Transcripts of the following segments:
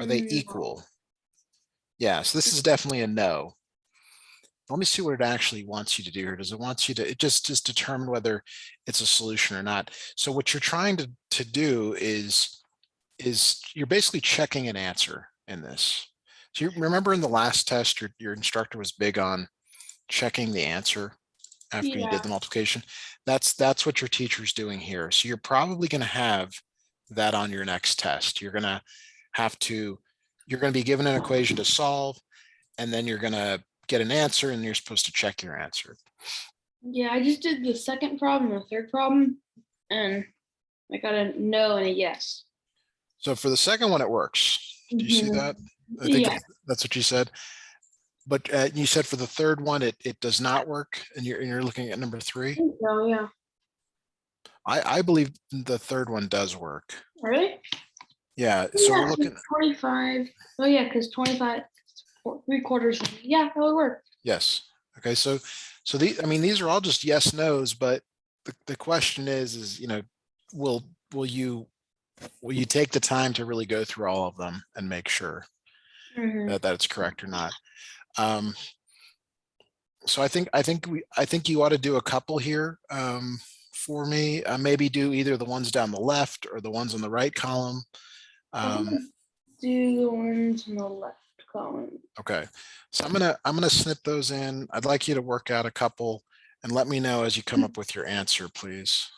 Are they equal? Yeah, so this is definitely a no. Let me see what it actually wants you to do here. Does it want you to just determine whether it's a solution or not? So what you're trying to do is you're basically checking an answer in this. So you remember in the last test, your instructor was big on checking the answer after you did the multiplication. That's what your teacher's doing here. So you're probably going to have that on your next test. You're going to be given an equation to solve, and then you're going to get an answer, and you're supposed to check your answer. Yeah, I just did the second problem and the third problem, and I got a no and a yes. So for the second one, it works. Do you see that? I think that's what you said. But you said for the third one, it does not work, and you're looking at number 3. Oh yeah. I believe the third one does work. Really? Yeah. So we're looking 25. Oh yeah, because 25, 3/4. Yeah, that would work. Yes. Okay. So these are all just yes, no's, but the question is, will you take the time to really go through all of them and make sure that it's correct or not? So I think you ought to do a couple here for me. Maybe do either the ones down the left or the ones on the right column. Do the ones on the left column. Okay, so I'm gonna snip those in. I'd like you to work out a couple and let me know as you come up with your answer, please.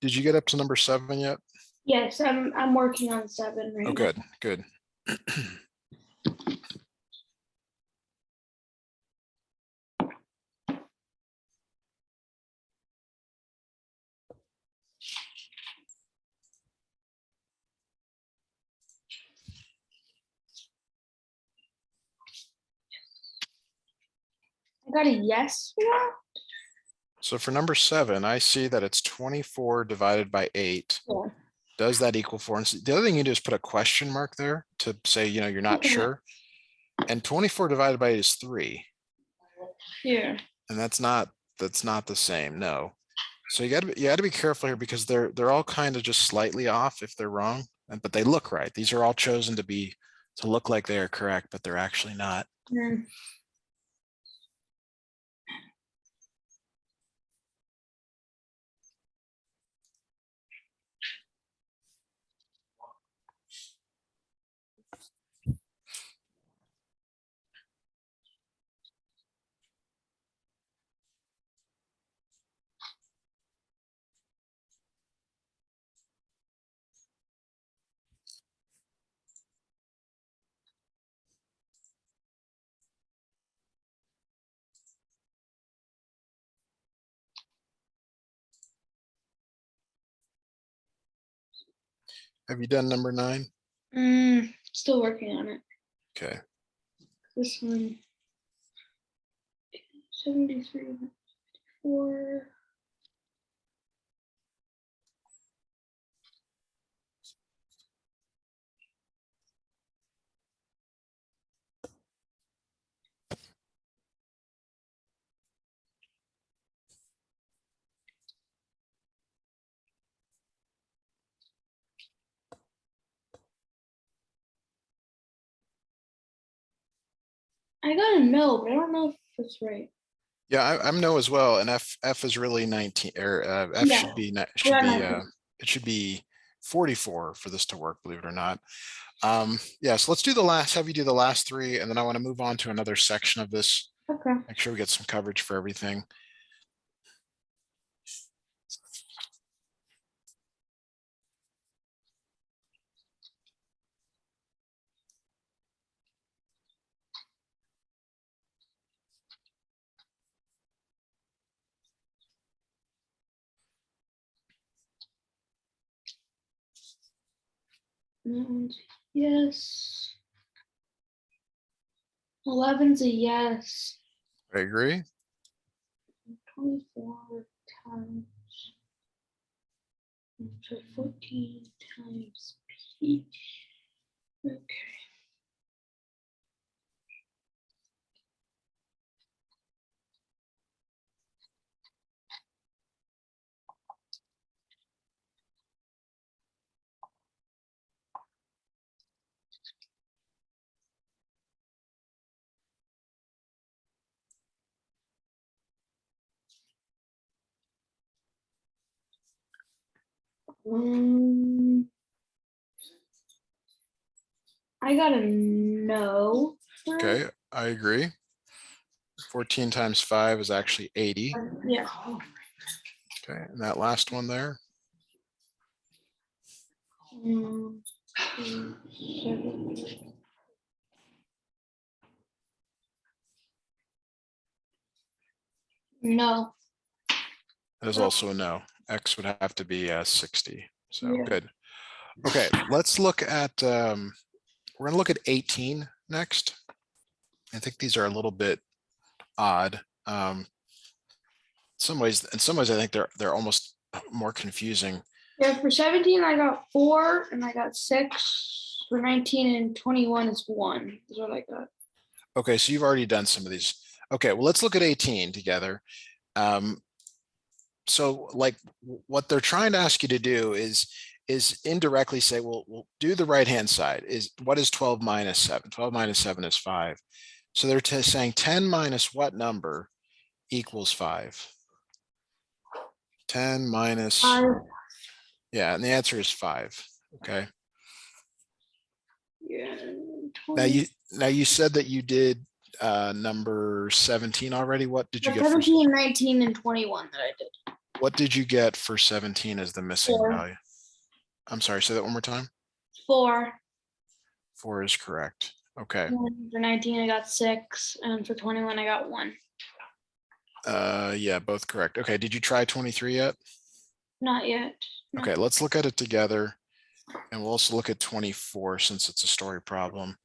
Did you get up to number 7 yet? Yes, I'm working on 7 right now. Oh, good. I got a yes for that. So for number 7, I see that it's 24 divided by 8. Yeah. Does that equal 4? And the other thing you do is put a question mark there to say, you're not sure. And 24 divided by 8 is 3. Yeah. And that's not the same. No. So you got to be careful here, because they're all kind of just slightly off if they're wrong, but they look right. These are all chosen to look like they are correct, but they're actually not. Yeah. Have you done number 9? Still working on it. Okay. This one. 73, 4. I got a no, but I don't know if it's right. Yeah, I'm no as well. And F is really 19, or F Yeah. it should be 44 for this to work, believe it or not. Yeah, so let's do the last, have you do the last 3, and then I want to move on to another section of this. Okay. Make sure we get some coverage for everything. That one's yes. 11's a yes. I agree. 24 times. So 14 times P. Okay. I got a no. Okay, I agree. 14 times 5 is actually 80. Yeah. Okay, and that last one there, 7. No. that is also a no. X would have to be 60. So Yeah. good. Okay, let's look at, we're gonna look at 18 next. I think these are a little bit odd. In some ways, I think they're almost more confusing. Yeah, for 17, I got 4 and I got 6. For 19 and 21 is 1. Is what I got. Okay, so you've already done some of these. Okay, well, let's look at 18 together. So like what they're trying to ask you to do is indirectly say, well, we'll do the right-hand side. Is what is 12 minus 7? 12 minus 7 is 5. So they're saying 10 minus what number equals 5? 10 minus, yeah, and the answer is 5. Okay. Yeah. Now you said that you did number 17 already. What did you get for 17, 19, and 21 that I did. what did you get for 17 as the missing 4. value? I'm sorry, say that one more time. 4. 4 is correct. Okay. And for 19, I got 6. And for 21, I got 1. Yeah, both correct. Okay, did you try 23 yet? Not yet. No. Okay, let's look at it together. And we'll also look at 24 since it's a story problem.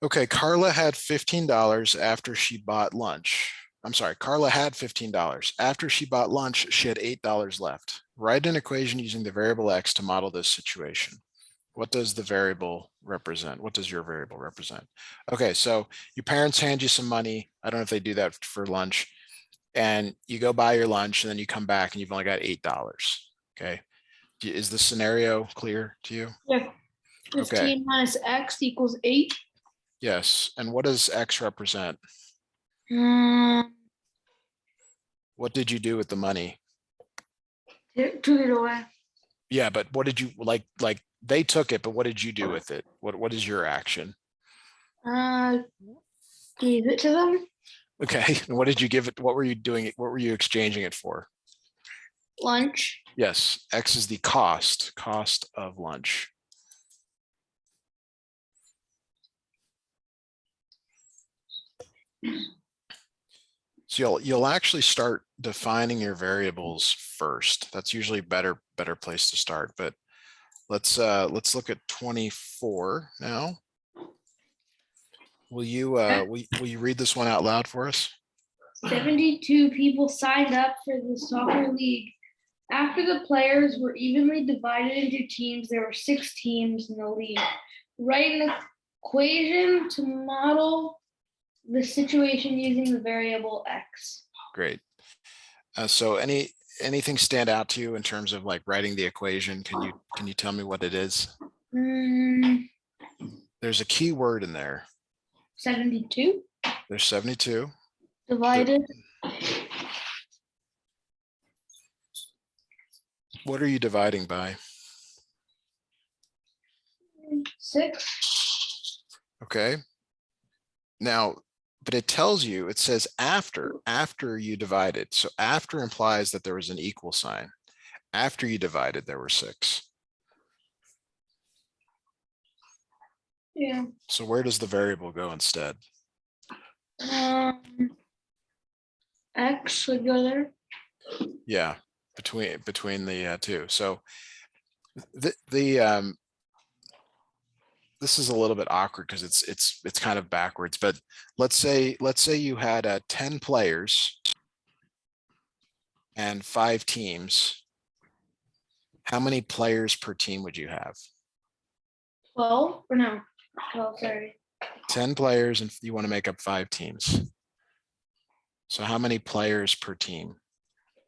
Okay, Carla had $15 after she bought lunch. I'm sorry, Carla had $15. After she bought lunch, she had $8 left. Write an equation using the variable X to model this situation. What does the variable represent? What does your variable represent? Okay, so your parents hand you some money. I don't know if they do that for lunch. And you go buy your lunch and then you come back and you've only got $8. Okay. Is the scenario clear to you? Yeah. 15 Okay. minus X equals 8. Yes. And what does X represent? What did you do with the money? Took it away. Yeah, but what did you like they took it, but what did you do with it? What is your action? Gave it to them. Okay. And what did you give it? What were you doing? What were you exchanging it for? Lunch. Yes. X is the cost of lunch. So you'll actually start defining your variables first. That's usually better place to start. But let's look at 24 now. Will you read this one out loud for us? 72 people signed up for the soccer league. After the players were evenly divided into teams, there were 6 teams in the league. Write an equation to model the situation using the variable X. Great. So anything stand out to you in terms of like writing the equation? Can you tell me what it is? There's a key word in there. 72. There's 72. Divided. What are you dividing by? 6. Okay. Now, but it tells you, it says after you divided. So after implies that there was an equal sign. After you divided, there were 6. Yeah. So where does the variable go instead? X should go there. Yeah, between the two. So The this is a little bit awkward because it's kind of backwards, but let's say you had 10 players and 5 teams. How many players per team would you have? 12 or no? 12, sorry. 10 players and you want to make up 5 teams. So how many players per team?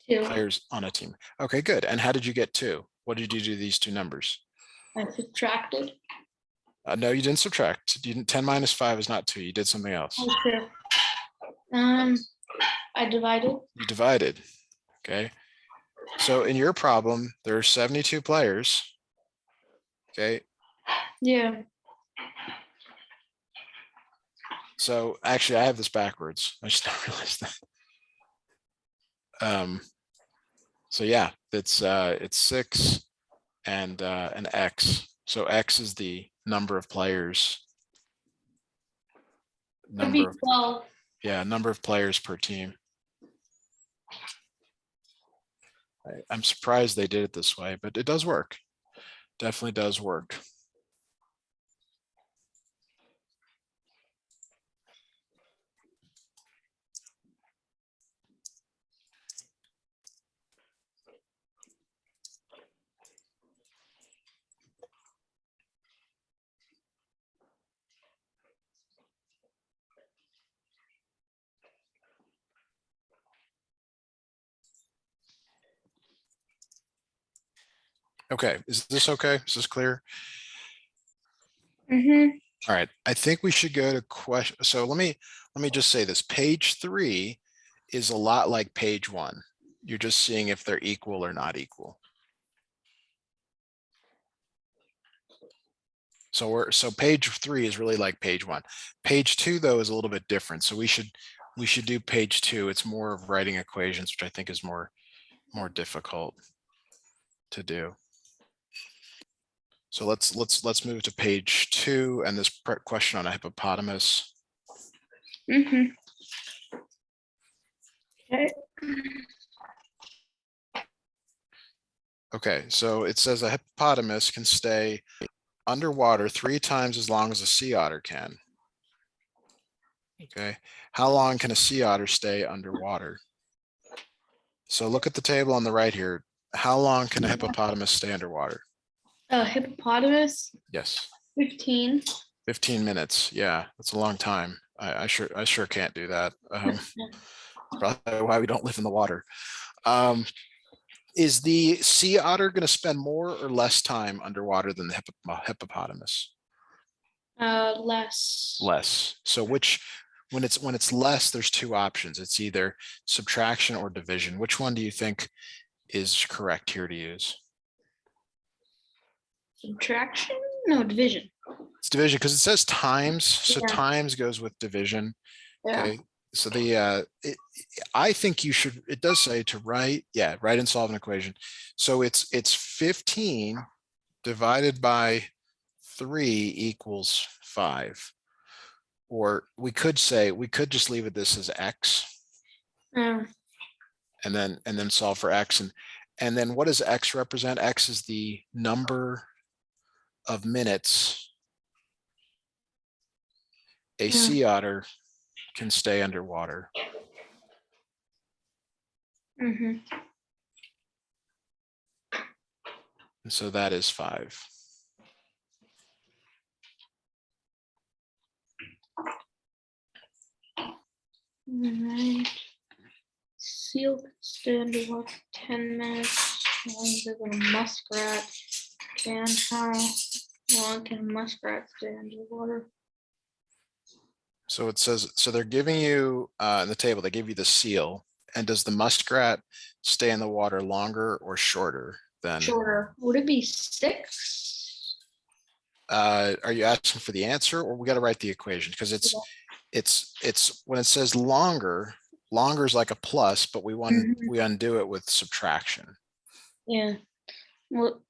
2. Players on a team. Okay, good. And how did you get 2? What did you do to these 2 numbers? I subtracted. No, you didn't subtract. You didn't. 10 minus 5 is not 2. You did something else. Oh, sure. I divided. You divided. Okay. So in your problem, there are 72 players. Okay. Yeah. So actually, I have this backwards. I just don't realize that. So yeah, it's 6 and an x. So x is the number of players. It'd be 12. Yeah, number of players per team. I'm surprised they did it this way, but it does work. Definitely does work. Okay, is this okay? Is this clear? Mm-hmm. All right, I think we should go to question. So let me just say this. Page 3 is a lot like page 1. You're just seeing if they're equal or not equal. So page 3 is really like page 1. Page 2 though is a little bit different. So we should do page 2. It's more of writing equations, which I think is more difficult to do. So let's move to page 2 and this question on a hippopotamus. Mm-hmm. Okay. Okay, so it says a hippopotamus can stay underwater 3 times as long as a sea otter can. Okay, how long can a sea otter stay underwater? So look at the table on the right here. How long can a hippopotamus stay underwater? Hippopotamus. Yes. 15. 15 minutes. Yeah, that's a long time. I sure can't do that. Probably why we don't live in the water. Is the sea otter going to spend more or less time underwater than the hippopotamus? Less. Less. So when it's less, there's 2 options. It's either subtraction or division. Which one do you think is correct here to use? Subtraction? No, division. It's division because it says times. So Yeah. times goes with division. Yeah. Okay. So I think you should, it does say to write and solve an equation. So it's 15 divided by 3 equals 5. Or we could just leave it this as x Yeah. and then solve for x. And then what does x represent? X is the number of minutes a sea otter can stay underwater. Mm-hmm. And so that is 5. Alright. Seal can stay underwater 10 minutes. How long is it when a muskrat can? How long can a muskrat stay underwater? So it says, so they're giving you in the table, they give you the seal. And does the muskrat stay in the water longer or shorter than? Shorter. Would it be 6? Are you asking for the answer or we got to write the equation? Because it's when it says longer is like a plus, but we undo it with subtraction. Yeah. Well,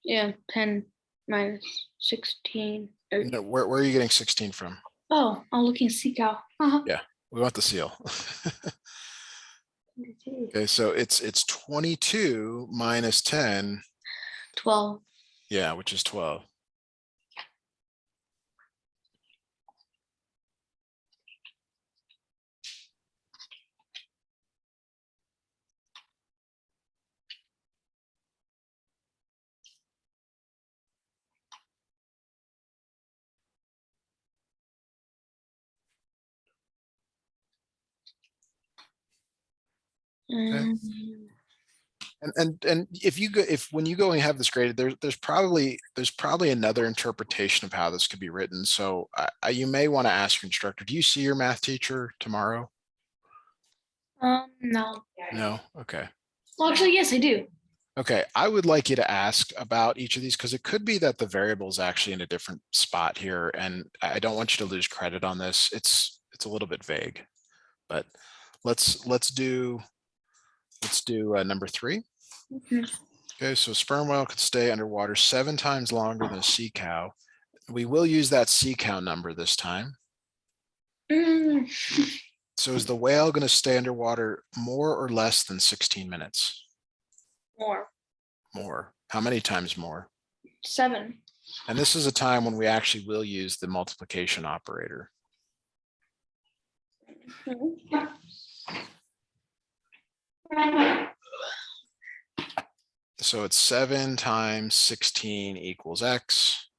yeah, 10 minus 16. No, where are you getting 16 from? Oh, I'm looking sea cow. Yeah, we want the seal. Okay, so it's 22 minus 10 12. Yeah, which is 12. Okay. And if you go, if when you go and have this graded, there's probably another interpretation of how this could be written. So you may want to ask your instructor, do you see your math teacher tomorrow? No. No? Okay. Well, actually, yes, I do. Okay, I would like you to ask about each of these because it could be that the variable is actually in a different spot here, and I don't want you to lose credit on this. It's a little bit vague, but let's do number 3. Mhm. Okay, so a sperm whale could stay underwater 7 times longer than a sea cow. We will use that sea cow number this time. Mm, So is the whale going to stay underwater more or less than 16 minutes? More. More. How many times more? 7. And this is a time when we actually will use the multiplication operator. So it's 7 times 16 equals X.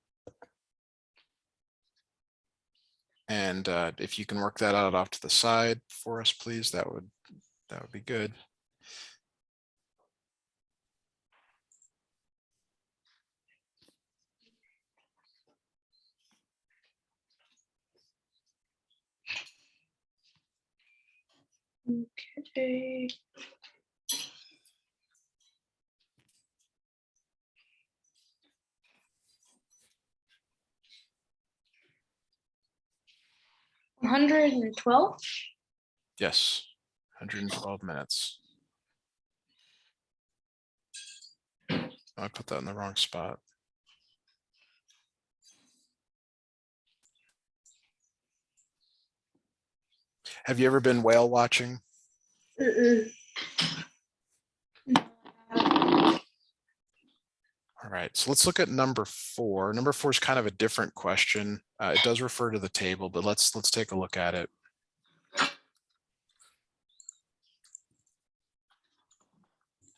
And if you can work that out off to the side for us, please, that would be good. Okay. $112. Yes, 112 minutes. I put that in the wrong spot. Have you ever been whale watching? All right, so let's look at number 4. Number 4 is kind of a different question. It does refer to the table, but let's take a look at it.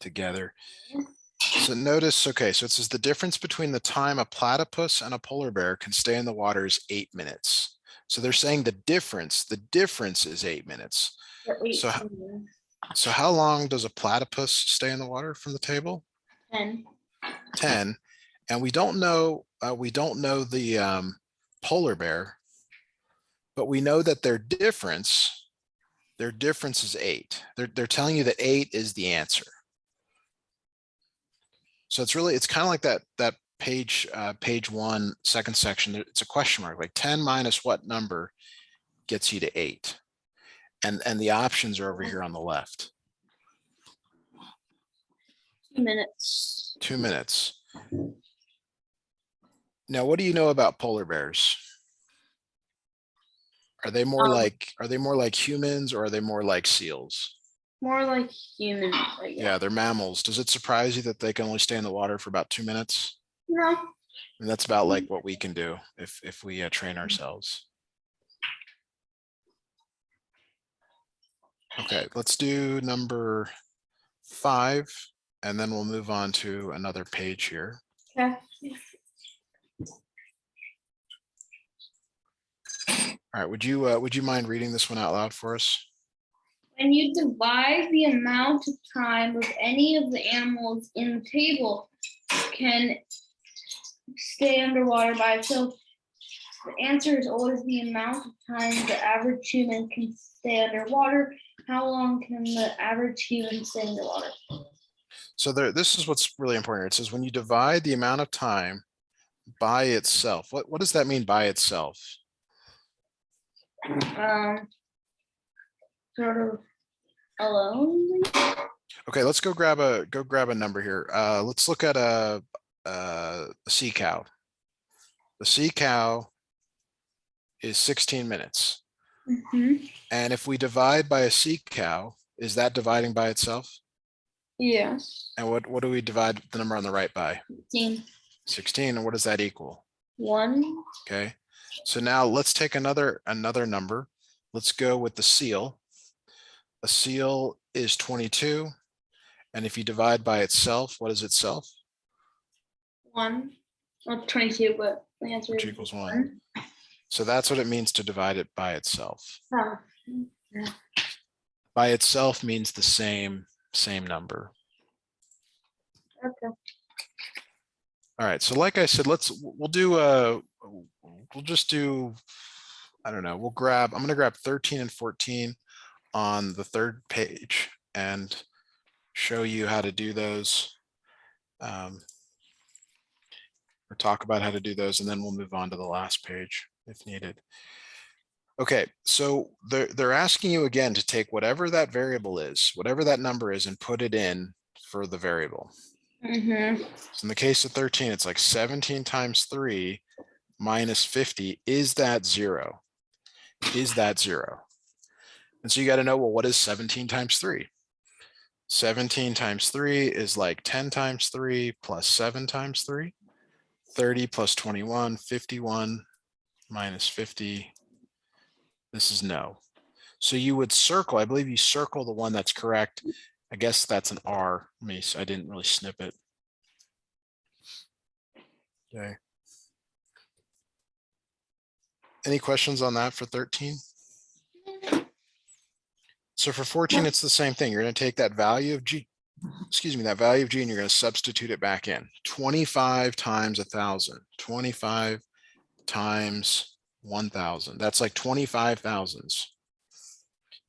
Together. So notice, okay, so it says the difference between the time a platypus and a polar bear can stay in the water is 8 minutes. So they're saying the difference is 8 minutes. So how long does a platypus stay in the water from the table? 10. 10. And we don't know the polar bear, but we know that their difference is 8. They're telling you that 8 is the answer. So it's kind of like that page 1, second section. It's a question mark, like 10 minus what number gets you to 8. And the options are over here on the left. 2 minutes. 2 minutes. Now, what do you know about polar bears? Are they more like humans, or are they more like seals? More like humans, I guess. Yeah, they're mammals. Does it surprise you that they can only stay in the water for about 2 minutes? No. And that's about like what we can do if we train ourselves. Okay, let's do number 5, and then we'll move on to another page here. Okay. All right, would you mind reading this one out loud for us? When you divide the amount of time of any of the animals in the table can stay underwater by itself, the answer is always the amount of time the average human can stay underwater. How long can the average human stay underwater? So this is what's really important. It says when you divide the amount of time by itself. What does that mean by itself? Sort of alone. Okay, let's go grab a number here. Let's look at a sea cow. The sea cow is 16 minutes. Mm-hmm. And if we divide by a sea cow, is that dividing by itself? Yes. And what do we divide the number on the right by? 16. 16. And what does that equal? 1. Okay. So now let's take another number. Let's go with the seal. A seal is 22. And if you divide by itself, what is itself? 1. Well, 22, but the answer Which is equals 1. So that's what it means to divide it by itself. Oh. By itself means the same number. Okay. All right. So like I said, we'll just do, I don't know, I'm going to grab 13 and 14 on the third page and show you how to do those. Or talk about how to do those, and then we'll move on to the last page if needed. Okay, so they're asking you again to take whatever that variable is, whatever that number is, and put it in for the variable. Mm-hmm. So in the case of 13, it's like 17 times 3 minus 50. Is that 0? Is that 0? And so you got to know, well, what is 17 times 3? 17 times 3 is like 10 times 3 plus 7 times 3. 30 plus 21, 51 minus 50. This is no. So you would circle, I believe you circle the one that's correct. I guess that's an R. I didn't really snip it. Okay. Any questions on that for 13? So for 14, it's the same thing. You're going to take that value of G, that value of G, and you're going to substitute it back in. 25 times 1,000, 25 times 1,000. That's like 25 thousands.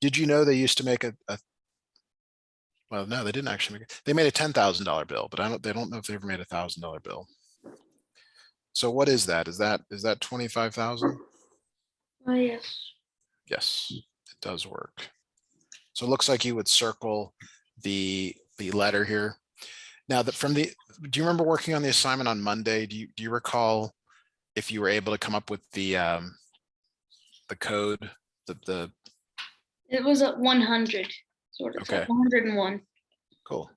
Did you know they used to make well, no, they didn't actually make it. They made a $10,000 bill, but they don't know if they ever made a $1,000 bill. So what is that? Is that 25,000? Oh, yes. Yes, it does work. So it looks like you would circle the letter here. Now that do you remember working on the assignment on Monday? Do you recall if you were able to come up with the code, the It was at 100, sort of. Okay. 101. Cool.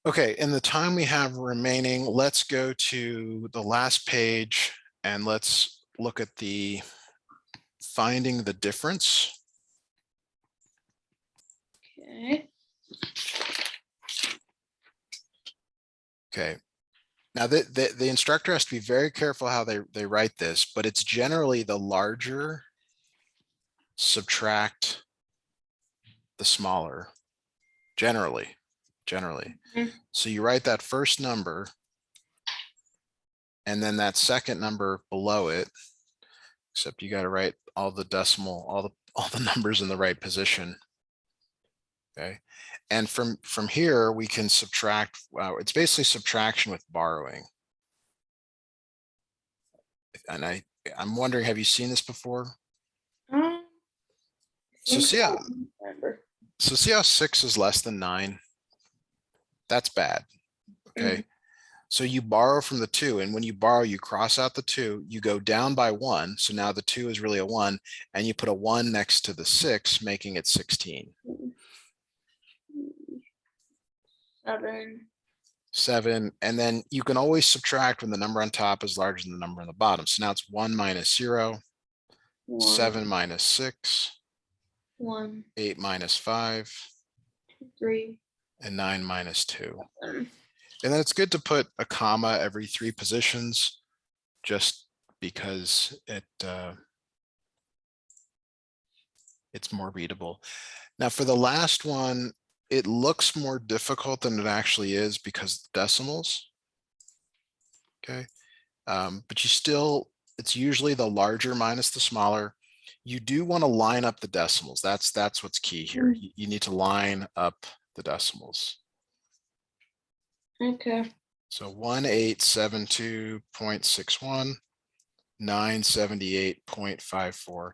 Okay, in the time we have remaining, let's go to the last page and let's look at the finding the difference. Okay. Okay. Now the instructor has to be very careful how they write this, but it's generally the larger subtract the smaller, generally. Mhm. So you write that first number and then that second number below it, except you got to write all the decimal, all the numbers in the right position. Okay. And from here, we can subtract. It's basically subtraction with borrowing. And I'm wondering, have you seen this before? So see how 6 is less than 9? That's bad. Okay. So you borrow from the 2, and when you borrow, you cross out the 2, you go down by 1. So now the 2 is really a 1, and you put a 1 next to the 6, making it 16. 7. And then you can always subtract when the number on top is larger than the number on the bottom. So now it's 1 minus 0, 7 minus 6, 1, 8 minus 5, 3, and 9 minus 2. And then it's good to put a comma every 3 positions, just because it's more readable. Now for the last one, it looks more difficult than it actually is because of the decimals. Okay. But it's usually the larger minus the smaller. You do want to line up the decimals. That's what's key here. You need to line up the decimals. Okay. So 1872.61, 978.54.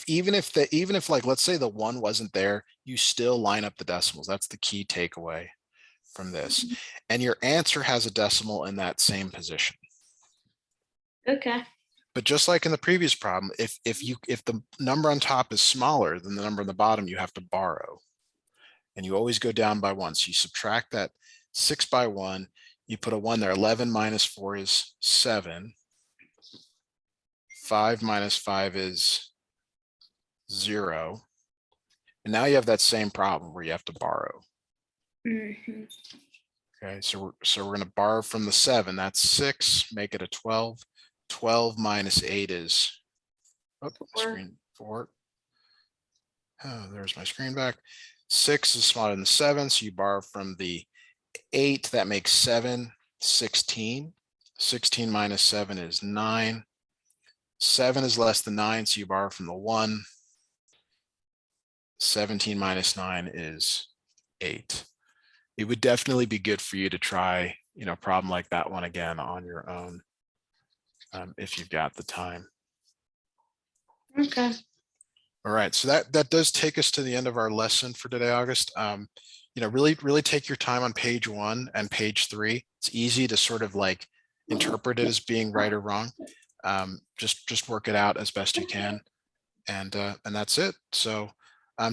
Even if like, let's say the 1 wasn't there, you still line up the decimals. That's the key takeaway from this. And your answer has a decimal in that same position. Okay. But just like in the previous problem, if the number on top is smaller than the number on the bottom, you have to borrow. and you always go down by 1. So you subtract that 6 by 1, you put a 1 there. 11 minus 4 is 7. 5 minus 5 is 0. And now you have that same problem where you have to borrow. Mhm. Okay, so we're going to borrow from the 7. That's 6, make it a 12. 12 minus 8 is, oh, screen 4. Oh, there's my screen back. 6 is smaller than 7, so you borrow from the 8. That makes 7, 16. 16 minus 7 is 9. 7 is less than 9, so you borrow from the 1. 17 minus 9 is 8. It would definitely be good for you to try, a problem like that one again on your own, if you've got the time. Okay. All right, so that does take us to the end of our lesson for today, August. Really take your time on page 1 and page 3. It's easy to sort of like interpret it as being right or wrong. Just work it out as best you can, and that's it. So,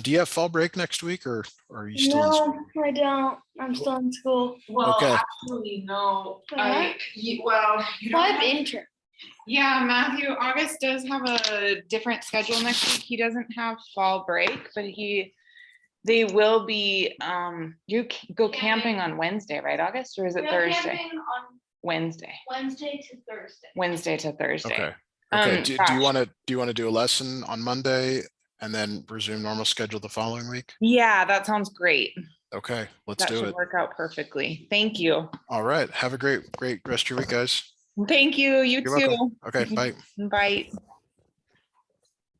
do you have fall break next week, or are you still in school? No, I don't. I'm still in school. Well, Okay. actually, no. What? You Well, don't I have have- intern. Yeah, Matthew, August does have a different schedule next week. He doesn't have fall break, but they will be, go camping on Wednesday, right, August, or is it Thursday? On Wednesday, Wednesday to Thursday. Wednesday to Thursday. Okay. Okay. Do you Gosh. want to do a lesson on Monday and then resume normal schedule the following week? Yeah, that sounds great. Okay, let's That do should it. work out perfectly. Thank you. All right. Have a great rest of your week, guys. Thank you. You You're welcome. too. Okay, bye. Bye.